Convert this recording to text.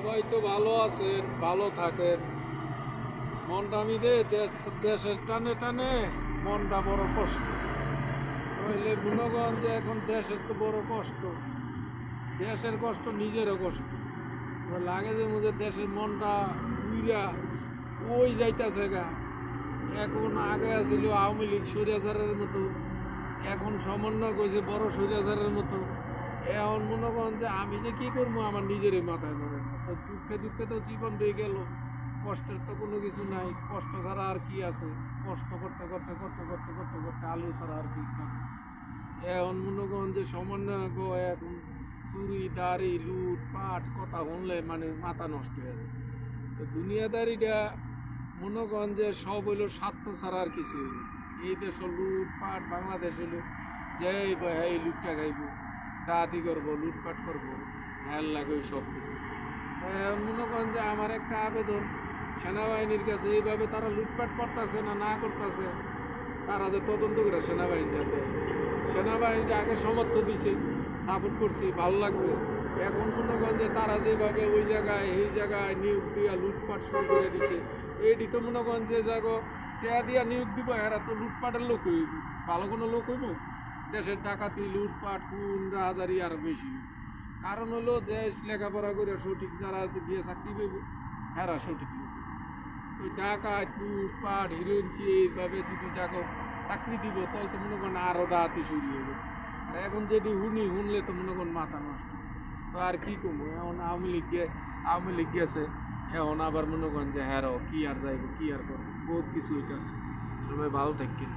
সবাই তো ভালো আছেন, ভালো থাকেন। মনটা আমি দে দেশের টানে টানে মনটা বড় কষ্ট। নইলে মনে যে এখন দেশের তো বড় কষ্ট, দেশের কষ্ট নিজেরও কষ্ট। তো লাগে যে মুঝে দেশের মনটা উইরা ওই যাইতাছে গা। এখন আগে আছিল আওয়ামী লীগ স্বৈরাচারের মতো, এখন সমন্বয় করেছে বড় স্বৈরাচারের মতো। এখন মনে করেন যে আমি যে কি করবো আমার নিজেরই মাথায় ধরে না। তো দুঃখে দুঃখে তো জীবন রয়ে গেল, কষ্টের তো কোনো কিছু নাই। কষ্ট ছাড়া আর কি আছে? কষ্ট করতে করতে করতে করতে করতে করতে আলু ছাড়া আর কি খাবো? এখন মনে করেন যে সমন্বয় এখন চুরি দাড়ি লুট পাট কথা শুনলে মানে মাথা নষ্ট হয়ে যায়। তো দুনিয়াদারিটা মনে করেন যে সব হইলো স্বার্থ ছাড়া আর কিছু হইল। এই দেশ লুটপাট, বাংলাদেশ হইলো যেই হ্যাঁ লুটটা খাইব, ডাকাতি করবো, লুটপাট করবো, হ্যাল লাগে সব কিছু। তো এখন মনে করেন যে আমার একটা আবেদন সেনাবাহিনীর কাছে, এইভাবে তারা লুটপাট করতেছে না করতেছে, তারা যে তদন্ত করে সেনাবাহিনীটা দেয়। সেনাবাহিনীটা আগে সমর্থন দিছে, সাপোর্ট করছি, ভালো লাগছে। এখন মনে করেন যে তারা যেভাবে ওই জায়গায় এই জায়গায় নিয়োগ দিয়া লুটপাট শুরু করে দিছে, এইটি তো মনে করেন যে জায়গা টেয়া দিয়া নিয়োগ দিব, এরা তো লুটপাটের লোক হইব। ভালো কোনো লোক হইব? দেশের ডাকাতি লুটপাট খুন রাহাজারি আরও বেশি। কারণ হলো যে লেখাপড়া করে সঠিক যারা গিয়ে চাকরি পাইব, এরা সঠিক লোক। তো ডাকাত লুটপাট হিরোইনচি এইভাবে যদি যাকে চাকরি দিব, তাহলে তো মনে করেন আরও ডাকাতি শুরু হয়ে যাবে। আর এখন যেটি শুনলে তো মনে করেন মাথা নষ্ট। তো আর কি কমু, এখন আওয়ামী লীগ গেছে, এখন আবার মনে করেন যে হ্যারো কি আর যাইব, কি আর করবো, বহুত কিছু হইতেছে। সবাই ভালো থাকেন।